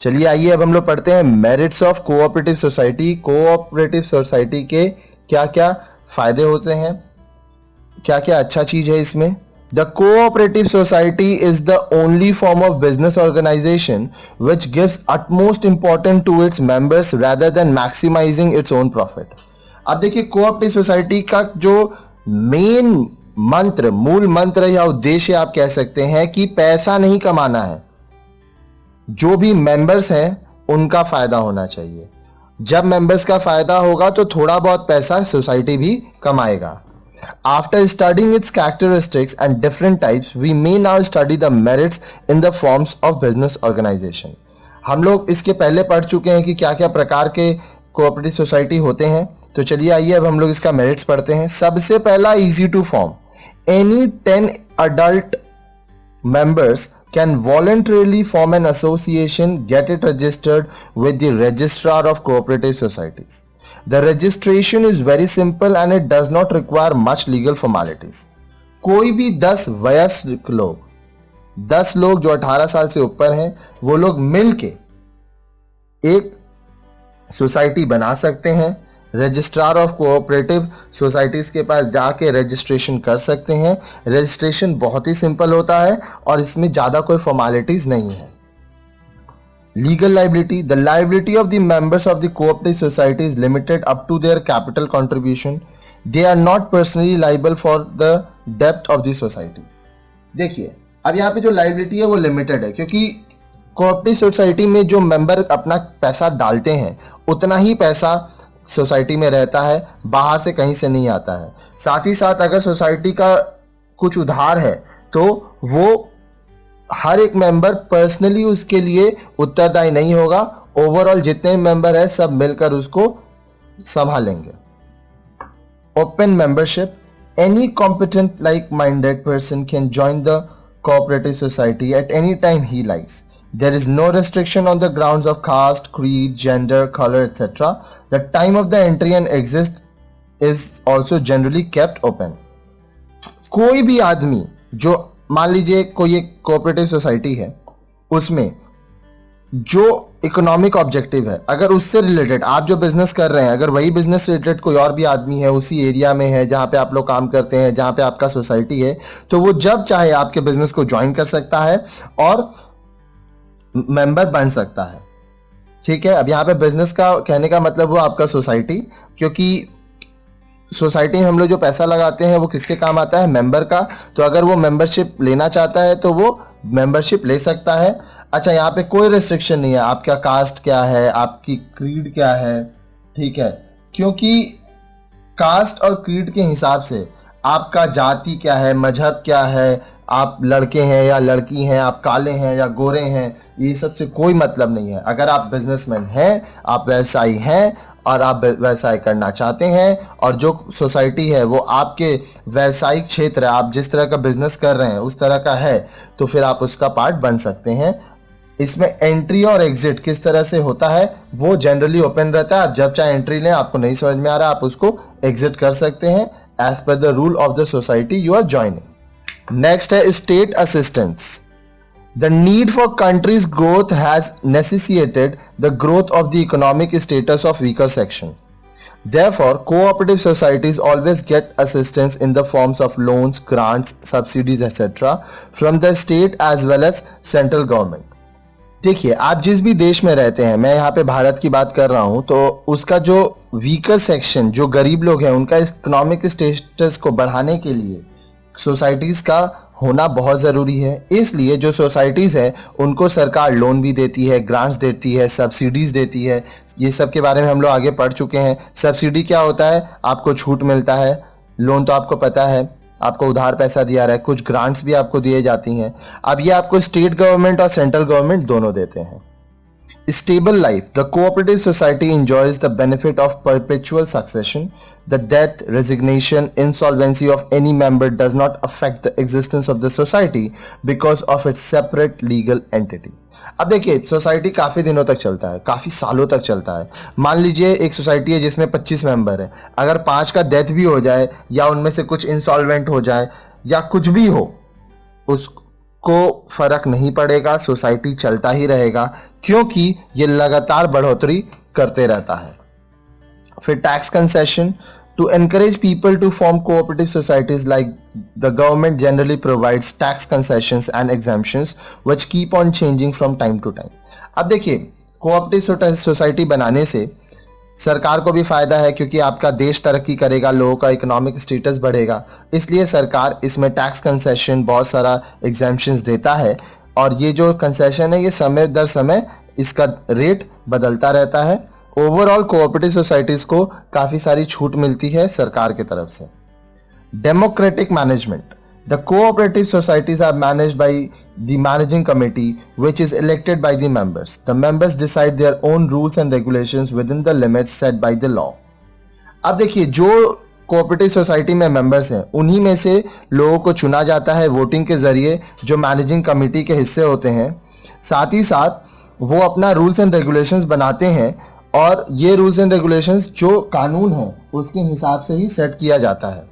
चलिए आइए अब हम लोग पढ़ते हैं merits of cooperative society. Cooperative society के क्या क्या फायदे होते हैं, क्या क्या अच्छा चीज है इसमें। The cooperative society is the only form of business organisation which gives utmost important to its members rather than maximizing its own profit। अब देखिए कोऑपरेटिव सोसाइटी का जो मेन मंत्र, मूल मंत्र या उद्देश्य आप कह सकते हैं कि पैसा नहीं कमाना है, जो भी मेंबर्स हैं उनका फायदा होना चाहिए। जब मेंबर्स का फायदा होगा तो थोड़ा बहुत पैसा सोसाइटी भी कमाएगा। After studying its characteristics and different types, we may now study the merits in the forms of business organization। हम लोग इसके पहले पढ़ चुके हैं कि क्या क्या प्रकार के कोऑपरेटिव सोसाइटी होते हैं, तो चलिए आइए अब हम लोग इसका मेरिट्स पढ़ते हैं। सबसे पहला, easy to form. Any 10 adult members can voluntarily form an association, get it registered with the registrar of cooperative societies। The registration is very simple and it does not require much legal formalities। कोई भी 10 वयस्क लोग, 10 लोग जो 18 साल से ऊपर हैं, वो लोग मिलके एक सोसाइटी बना सकते हैं। रजिस्ट्रार ऑफ कोऑपरेटिव सोसाइटीज के पास जाके रजिस्ट्रेशन कर सकते हैं। रजिस्ट्रेशन बहुत ही सिंपल होता है और इसमें ज्यादा कोई फॉर्मेलिटीज नहीं है। Legal liability, the liability of the members of the cooperative society is limited up to their capital contribution. They are not personally liable for the डेब्ट ऑफ द सोसाइटी। देखिए अब यहाँ पे जो लाइबिलिटी है वो लिमिटेड है, क्योंकि कोऑपरेटिव सोसाइटी में जो मेंबर अपना पैसा डालते हैं उतना ही पैसा सोसाइटी में रहता है, बाहर से कहीं से नहीं आता है। साथ ही साथ अगर सोसाइटी का कुछ उधार है तो वो हर एक मेंबर पर्सनली उसके लिए उत्तरदायी नहीं होगा, ओवरऑल जितने मेंबर है सब मिलकर उसको संभालेंगे। Open membership, any competent like minded person can join the cooperative society at any time he likes. There is no restriction on the grounds of caste, creed, gender, color, etc. The time of the entry and exit is also generally kept open। कोई भी आदमी जो, मान लीजिए कोई एक cooperative society है, उसमें जो इकोनॉमिक ऑब्जेक्टिव है, अगर उससे रिलेटेड आप जो बिजनेस कर रहे हैं, अगर वही बिजनेस रिलेटेड कोई और भी आदमी है उसी एरिया में है जहां पे आप लोग काम करते हैं, जहां पे आपका सोसाइटी है, तो वो जब चाहे आपके बिजनेस को ज्वाइन कर सकता है और मेंबर बन सकता है। ठीक है, अब यहाँ पे बिजनेस का कहने का मतलब वो आपका सोसाइटी, क्योंकि सोसाइटी में हम लोग जो पैसा लगाते हैं वो किसके काम आता है, मेंबर का। तो अगर वो मेंबरशिप लेना चाहता है तो वो मेंबरशिप ले सकता है। अच्छा, यहाँ पे कोई रिस्ट्रिक्शन नहीं है, आपका कास्ट क्या है, आपकी क्रीड क्या है। ठीक है, क्योंकि कास्ट और क्रीड के हिसाब से आपका जाति क्या है, मजहब क्या है, आप लड़के हैं या लड़की हैं, आप काले हैं या गोरे हैं, ये सबसे कोई मतलब नहीं है। अगर आप बिजनेसमैन हैं, आप व्यवसायी हैं और आप व्यवसाय करना चाहते हैं और जो सोसाइटी है वो आपके व्यवसायिक क्षेत्र, आप जिस तरह का बिजनेस कर रहे हैं उस तरह का है, तो फिर आप उसका पार्ट बन सकते हैं। इसमें एंट्री और एग्जिट किस तरह से होता है, वो जनरली ओपन रहता है। आप जब चाहे एंट्री लें, आपको नहीं समझ में आ रहा आप उसको एग्जिट कर सकते हैं as per the rule of the society you are joining. Next है state assistance. The need for country's growth has necessitated the growth of the economic status of weaker section. Therefore, cooperative societies always get assistance in the forms of loans, grants, subsidies, etc. from the state as well as central government. देखिए, आप जिस भी देश में रहते हैं, मैं यहाँ पे भारत की बात कर रहा हूँ, तो उसका जो वीकर सेक्शन, जो गरीब लोग हैं, उनका इकोनॉमिक स्टेटस को बढ़ाने के लिए सोसाइटीज का होना बहुत ज़रूरी है। इसलिए जो सोसाइटीज़ हैं उनको सरकार लोन भी देती है, ग्रांट्स देती है, सब्सिडीज़ देती है। ये सब के बारे में हम लोग आगे पढ़ चुके हैं। सब्सिडी क्या होता है, आपको छूट मिलता है। लोन तो आपको पता है, आपको उधार पैसा दिया रहा है। कुछ ग्रांट्स भी आपको दिए जाती हैं। अब ये आपको स्टेट गवर्नमेंट और सेंट्रल गवर्नमेंट दोनों देते हैं। Stable life. The cooperative society enjoys the benefit of perpetual succession. The death, resignation, insolvency of any member does not affect the existence of the society because of its separate legal entity. अब देखिए, society काफ़ी दिनों तक चलता है, काफ़ी सालों तक चलता है। मान लीजिए एक सोसाइटी है जिसमें 25 मेंबर है, अगर 5 का डेथ भी हो जाए या उनमें से कुछ इंसॉल्वेंट हो जाए या कुछ भी हो, उस को फर्क नहीं पड़ेगा, सोसाइटी चलता ही रहेगा, क्योंकि ये लगातार बढ़ोतरी करते रहता है। फिर tax concession, to encourage people to form cooperative societies, like the government generally provides tax concessions and exemptions which keep on changing from time to time। अब देखिए, कोऑपरेटिव सोसाइटी बनाने से सरकार को भी फायदा है, क्योंकि आपका देश तरक्की करेगा, लोगों का इकोनॉमिक स्टेटस बढ़ेगा, इसलिए सरकार इसमें टैक्स कंसेशन, बहुत सारा एग्जेम्पशंस देता है। और ये जो कंसेशन है ये समय दर समय इसका रेट बदलता रहता है। ओवरऑल कोऑपरेटिव सोसाइटीज को काफी सारी छूट मिलती है सरकार की तरफ से। Democratic management, the cooperative societies are managed by the managing committee which is elected by the members. The members decide their own rules and regulations within the limits set by the law. अब देखिए, जो cooperative society में members हैं उन्हीं में से लोगों को चुना जाता है वोटिंग के जरिए, जो मैनेजिंग कमेटी के हिस्से होते हैं। साथ ही साथ वो अपना रूल्स एंड रेगुलेशंस बनाते हैं, और ये रूल्स एंड रेगुलेशंस जो कानून है उसके हिसाब से ही सेट किया जाता है।